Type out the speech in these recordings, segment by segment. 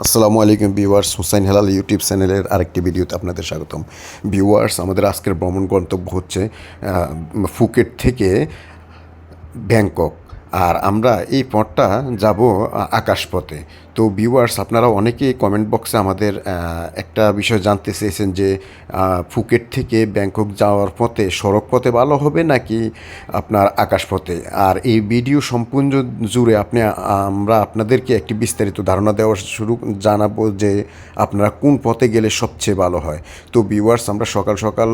আসসালামু আলাইকুম viewers, Hussain Helal YouTube চ্যানেলের আরেকটি ভিডিওতে আপনাদের স্বাগতম। ভিউয়ার্স, আমাদের আজকের ভ্রমণ গন্তব্য হচ্ছে ফুকেট থেকে ব্যাংকক। আর আমরা এই পথটা যাব আকাশপথে। তো ভিউয়ার্স, আপনারা অনেকেই কমেন্ট বক্সে আমাদের একটা বিষয় জানতে চেয়েছেন যে ফুকেট থেকে ব্যাংকক যাওয়ার পথে সড়ক পথে ভালো হবে নাকি আপনার আকাশপথে। আর এই ভিডিও সম্পূর্ণ জুড়ে আমরা আপনাদেরকে একটি বিস্তারিত ধারণা দেওয়া জানাবো যে আপনারা কোন পথে গেলে সবচেয়ে ভালো হয়। তো ভিউয়ার্স, আমরা সকাল সকাল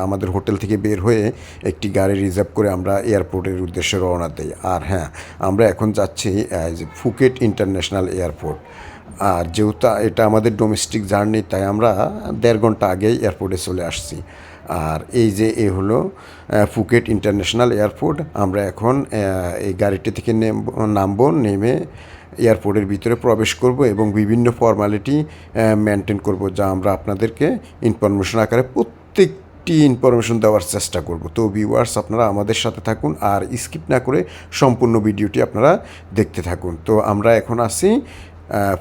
আমাদের হোটেল থেকে বের হয়ে একটি গাড়ি রিজার্ভ করে আমরা এয়ারপোর্টের উদ্দেশ্যে রওনা দিই। আর হ্যাঁ, আমরা এখন যাচ্ছি যে ফুকেট ইন্টারন্যাশনাল এয়ারপোর্ট। আর যেহেতু এটা আমাদের ডোমেস্টিক জার্নি, তাই আমরা 1.5 ঘন্টা আগেই এয়ারপোর্টে চলে আসছি। আর এই যে হলো ফুকেট ইন্টারন্যাশনাল এয়ারপোর্ট। আমরা এখন এই গাড়িটি থেকে নামবো, নেমে এয়ারপোর্টের ভিতরে প্রবেশ করব এবং বিভিন্ন ফর্মালিটি মেনটেন করব, যা আমরা আপনাদেরকে ইনফরমেশন আকারে প্রত্যেকটি ইনফরমেশন দেওয়ার চেষ্টা করব। তো ভিউয়ার্স, আপনারা আমাদের সাথে থাকুন আর স্কিপ না করে সম্পূর্ণ ভিডিওটি আপনারা দেখতে থাকুন। তো আমরা এখন আছি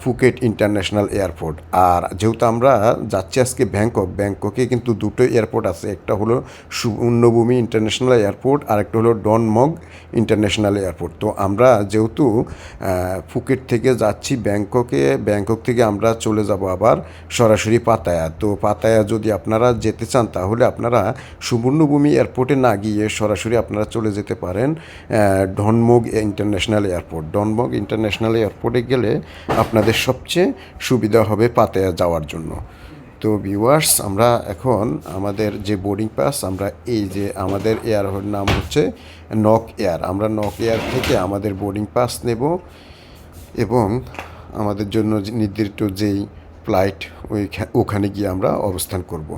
ফুকেট ইন্টারন্যাশনাল এয়ারপোর্ট। আর যেহেতু আমরা যাচ্ছি আজকে ব্যাংককে কিন্তু দুটো এয়ারপোর্ট আছে, একটা হলো সুবর্ণভূমি ইন্টারন্যাশনাল এয়ারপোর্ট আর একটা হলো ডনমগ ইন্টারন্যাশনাল এয়ারপোর্ট। তো আমরা যেহেতু ফুকেট থেকে যাচ্ছি ব্যাংকক থেকে আমরা চলে যাব আবার সরাসরি পাতায়া। তো পাতায়া যদি আপনারা যেতে চান তাহলে আপনারা সুবর্ণভূমি এয়ারপোর্টে না গিয়ে সরাসরি আপনারা চলে যেতে পারেন ডনমগ ইন্টারন্যাশনাল এয়ারপোর্ট। ডনমগ ইন্টারন্যাশনাল এয়ারপোর্টে গেলে আপনাদের সবচেয়ে সুবিধা হবে পাতায়া যাওয়ার জন্য। তো ভিউয়ার্স, আমরা এখন আমাদের যে বোর্ডিং পাস, আমরা এই যে আমাদের এয়ার নাম হচ্ছে নক এয়ার। আমরা নক এয়ার থেকে আমাদের বোর্ডিং পাস নেব এবং আমাদের জন্য নির্ধারিত যেই ফ্লাইট ওখানে গিয়ে আমরা অবস্থান করব।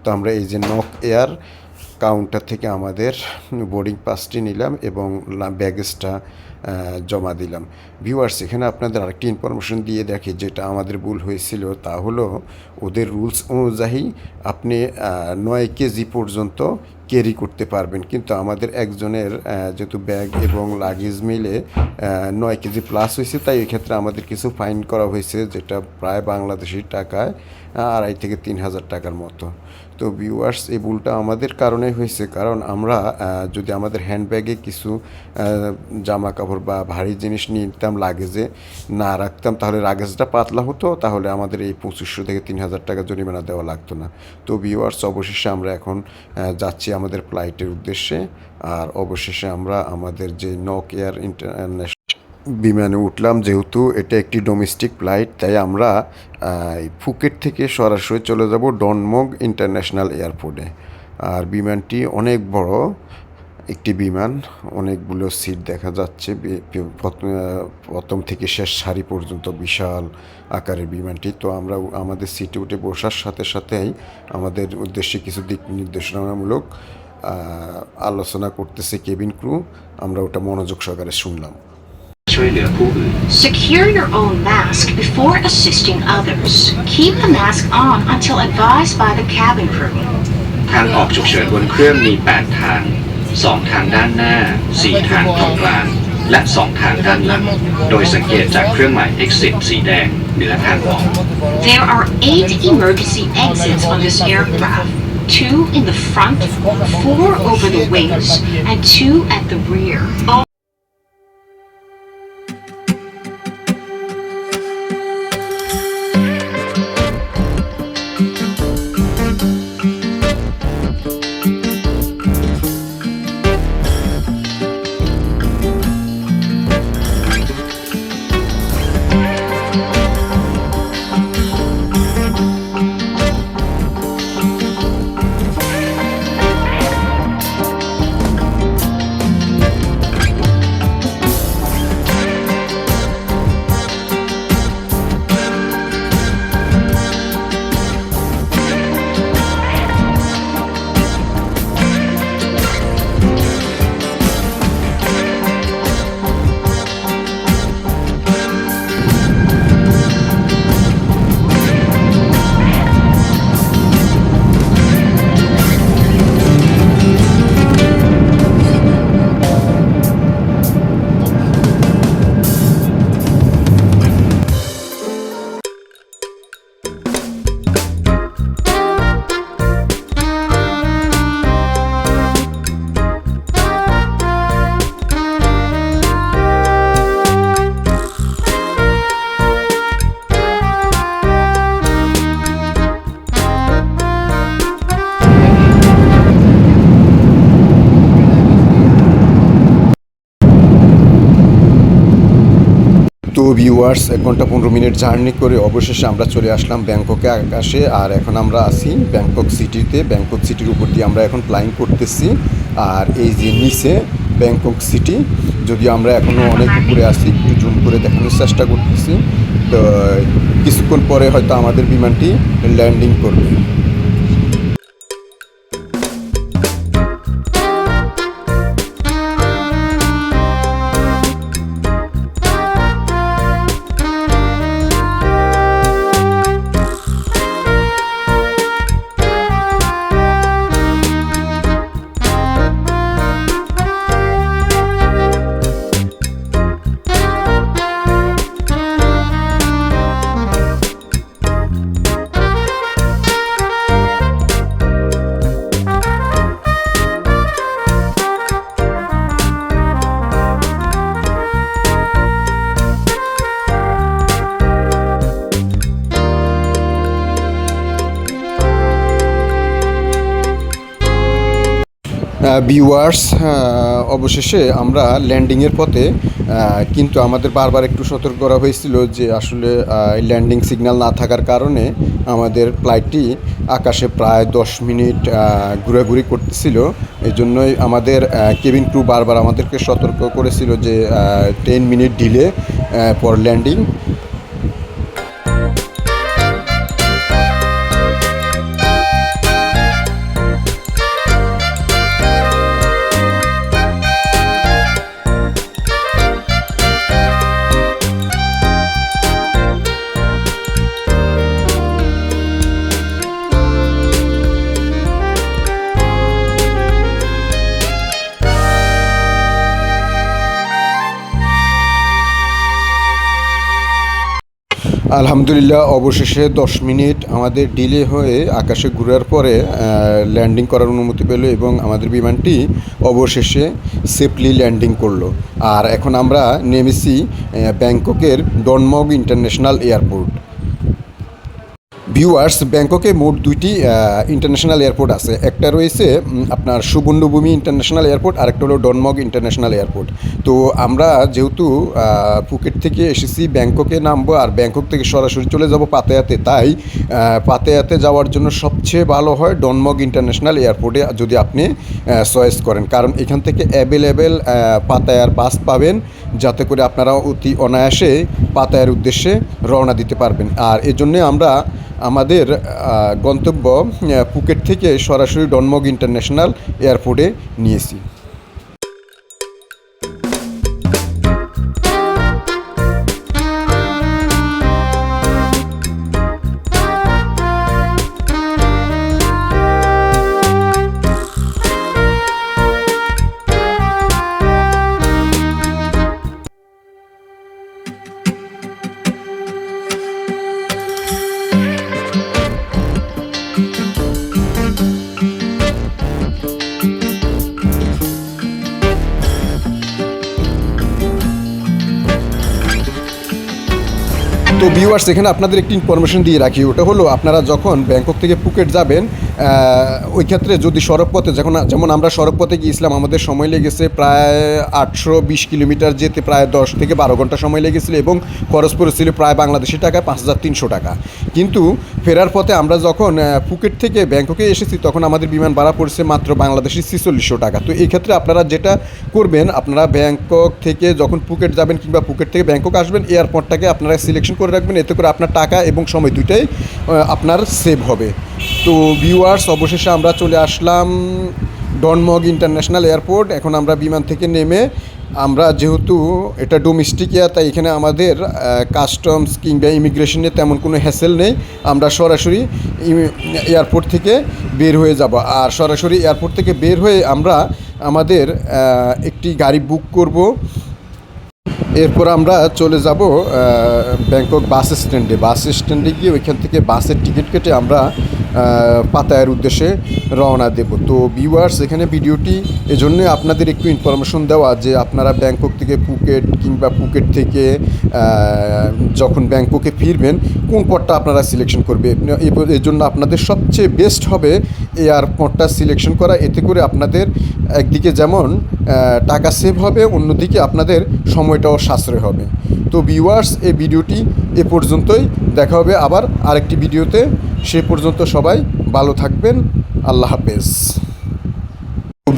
তো আমরা এই যে নক এয়ার কাউন্টার থেকে আমাদের বোর্ডিং পাসটি নিলাম এবং ব্যাগেজটা জমা দিলাম। ভিউয়ার্স, এখানে আপনাদের আরেকটি ইনফরমেশন দিয়ে দেখে যেটা আমাদের ভুল হয়েছিল, তা হলো ওদের রুলস অনুযায়ী আপনি 9 কেজি পর্যন্ত ক্যারি করতে পারবেন, কিন্তু আমাদের একজনের যেহেতু ব্যাগ এবং লাগেজ মিলে 9 কেজি প্লাস হয়েছে, তাই এক্ষেত্রে আমাদের কিছু ফাইন করা হয়েছে, যেটা প্রায় বাংলাদেশি টাকায় 2,500 থেকে 3,000 টাকার মতো। তো ভিউয়ার্স, এই ভুলটা আমাদের কারণে হয়েছে, কারণ আমরা যদি আমাদের হ্যান্ডব্যাগে কিছু জামা কাপড় বা ভারী জিনিস নিতাম, লাগেজে না রাখতাম, তাহলে লাগেজটা পাতলা হতো, তাহলে আমাদের এই 2,500 থেকে 3,000 টাকা জরিমানা দেওয়া লাগতো না। তো ভিউয়ার্স, অবশেষে আমরা এখন যাচ্ছি আমাদের ফ্লাইটের উদ্দেশ্যে। আর অবশেষে আমরা আমাদের যে নক এয়ার ইন্টারন্যাশনাল বিমানে উঠলাম। যেহেতু এটা একটি ডোমেস্টিক ফ্লাইট, তাই আমরা ফুকেট থেকে সরাসরি চলে যাব ডনমগ ইন্টারন্যাশনাল এয়ারপোর্টে। আর বিমানটি অনেক বড় একটি বিমান, অনেকগুলো সিট দেখা যাচ্ছে প্রথম থেকে শেষ সারি পর্যন্ত বিশাল আকারের বিমানটি। তো আমরা আমাদের সিটে উঠে বসার সাথে সাথেই আমাদের উদ্দেশ্যে কিছু দিক নির্দেশনামূলক আলোচনা করতেছে কেবিন ক্রু। আমরা ওটা মনোযোগ সহকারে শুনলাম। Secure your own mask before assisting others. Keep the mask on until advised by the cabin crew. ทางออกฉุกเฉินบนเครื่องมี 8 ทาง 2 ทางด้านหน้า 4 ทางตรงกลาง และ 2 ทางด้านหลัง โดยสังเกตจากเครื่องหมาย exit สีแดงเหนือทางออก There are 8 emergency exits on this aircraft. 2 in the front, 4 over the wings, and 2 at the rear. Viewers 1 ঘন্টা 15 minute journey করে অবশেষে আমরা চলে আসলাম ব্যাংককে আকাশে। আর এখন আমরা আছি ব্যাংকক সিটিতে। ব্যাংকক সিটির উপর দিয়ে আমরা এখন ফ্লাইং করতেছি। আর এই যে নিচে ব্যাংকক সিটি, যদিও আমরা এখনও অনেক উপরে আছি, একটু জুম করে দেখানোর চেষ্টা করতেছি। তো কিছুক্ষণ পরে হয়তো আমাদের বিমানটি ল্যান্ডিং করবে। ভিউয়ার্স, অবশেষে আমরা ল্যান্ডিংয়ের পথে, কিন্তু আমাদের বারবার একটু সতর্ক করা হয়েছিল যে আসলে ল্যান্ডিং সিগন্যাল না থাকার কারণে আমাদের ফ্লাইটটি আকাশে প্রায় 10 মিনিট ঘোরাঘুরি করতেছিল। এই জন্যই আমাদের কেবিন ক্রু বারবার আমাদেরকে সতর্ক করেছিল যে 10 মিনিট ডিলে ফর ল্যান্ডিং। আলহামদুলিল্লাহ, অবশেষে 10 মিনিট আমাদের ডিলে হয়ে আকাশে ঘোরার পরে ল্যান্ডিং করার অনুমতি পেল এবং আমাদের বিমানটি অবশেষে সেফলি ল্যান্ডিং করলো। আর এখন আমরা নেমেছি ব্যাংককের ডনমগ ইন্টারন্যাশনাল এয়ারপোর্ট। ভিউয়ার্স, ব্যাংককে মোট 2টি ইন্টারন্যাশনাল এয়ারপোর্ট আছে। একটা রয়েছে আপনার সুবর্ণভূমি ইন্টারন্যাশনাল এয়ারপোর্ট, আরেকটা হলো ডনমগ ইন্টারন্যাশনাল এয়ারপোর্ট। তো আমরা যেহেতু ফুকেট থেকে এসেছি ব্যাংককে নামবো, আর ব্যাংকক থেকে সরাসরি চলে যাব পাতায়াতে, তাই পাতায়াতে যাওয়ার জন্য সবচেয়ে ভালো হয় ডনমগ ইন্টারন্যাশনাল এয়ারপোর্টে যদি আপনি চয়েস করেন, কারণ এখান থেকে অ্যাভেলেবেল পাতায়ার বাস পাবেন, যাতে করে আপনারা অতি অনায়াসে পাতায়ার উদ্দেশ্যে রওনা দিতে পারবেন। আর এজন্যে আমরা আমাদের গন্তব্য ফুকেট থেকে সরাসরি ডনমগ ইন্টারন্যাশনাল এয়ারপোর্টে নিয়েছি। তো ভিউয়ার্স, এখানে আপনাদের একটি ইনফরমেশন দিয়ে রাখি, ওটা হলো আপনারা যখন ব্যাংকক থেকে ফুকেট যাবেন, ওই ক্ষেত্রে যদি সড়কপথে, যেমন আমরা সড়কপথে গিয়েছিলাম, আমাদের সময় লেগেছে প্রায় 820 কিলোমিটার যেতে প্রায় 10 থেকে 12 ঘন্টা সময় লেগেছিলো এবং খরচ পড়েছিল প্রায় বাংলাদেশি টাকায় 5300 টাকা। কিন্তু ফেরার পথে আমরা যখন ফুকেট থেকে ব্যাংককে এসেছি তখন আমাদের বিমান ভাড়া পড়েছে মাত্র বাংলাদেশি 4600 টাকা। তো এই ক্ষেত্রে আপনারা যেটা করবেন, আপনারা ব্যাংকক থেকে যখন ফুকেট যাবেন কিংবা ফুকেট থেকে ব্যাংকক আসবেন, এয়ারপোর্টটাকে আপনারা সিলেকশন করে রাখবেন, এতে করে আপনার টাকা এবং সময় দুইটাই আপনার সেভ হবে। তো ভিউয়ার্স, অবশেষে আমরা চলে আসলাম ডনমগ ইন্টারন্যাশনাল এয়ারপোর্ট। এখন আমরা বিমান থেকে নেমে, আমরা যেহেতু এটা ডোমেস্টিক এয়ার, তাই এখানে আমাদের কাস্টমস কিংবা ইমিগ্রেশনে তেমন কোনো হ্যাসেল নেই। আমরা সরাসরি এয়ারপোর্ট থেকে বের হয়ে যাব। আর সরাসরি এয়ারপোর্ট থেকে বের হয়ে আমরা আমাদের একটি গাড়ি বুক করব। এরপর আমরা চলে যাব ব্যাংকক বাস স্ট্যান্ডে গিয়ে ওইখান থেকে বাসের টিকিট কেটে আমরা পাতায়ার উদ্দেশ্যে রওনা দেব। তো ভিউয়ার্স, এখানে ভিডিওটি এজন্যই আপনাদের একটু ইনফরমেশন দেওয়া যে আপনারা ব্যাংকক থেকে ফুকেট কিংবা ফুকেট থেকে যখন ব্যাংককে ফিরবেন কোন পথটা আপনারা সিলেকশন করবে, এর জন্য আপনাদের সবচেয়ে বেস্ট হবে এয়ারপোর্টটা সিলেকশন করা। এতে করে আপনাদের একদিকে যেমন টাকা সেভ হবে, অন্যদিকে আপনাদের সময়টাও সাশ্রয় হবে। তো ভিউয়ার্স, এই ভিডিওটি এ পর্যন্তই। দেখা হবে আবার আরেকটি ভিডিওতে। সে পর্যন্ত সবাই ভালো থাকবেন। আল্লাহ হাফেজ।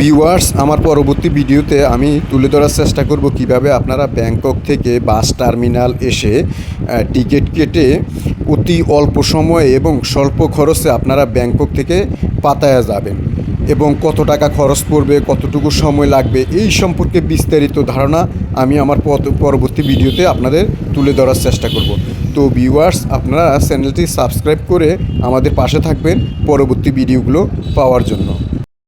ভিউয়ার্স, আমার পরবর্তী ভিডিওতে আমি তুলে ধরার চেষ্টা করব কিভাবে আপনারা ব্যাংকক থেকে বাস টার্মিনাল এসে টিকিট কেটে অতি অল্প সময়ে এবং স্বল্প খরচে আপনারা ব্যাংকক থেকে পাতায়া যাবেন এবং কত টাকা খরচ পড়বে, কতটুকু সময় লাগবে, এই সম্পর্কে বিস্তারিত ধারণা আমি আমার পরবর্তী ভিডিওতে আপনাদের তুলে ধরার চেষ্টা করব। তো ভিউয়ার্স, আপনারা চ্যানেলটি সাবস্ক্রাইব করে আমাদের পাশে থাকবেন পরবর্তী ভিডিওগুলো পাওয়ার জন্য।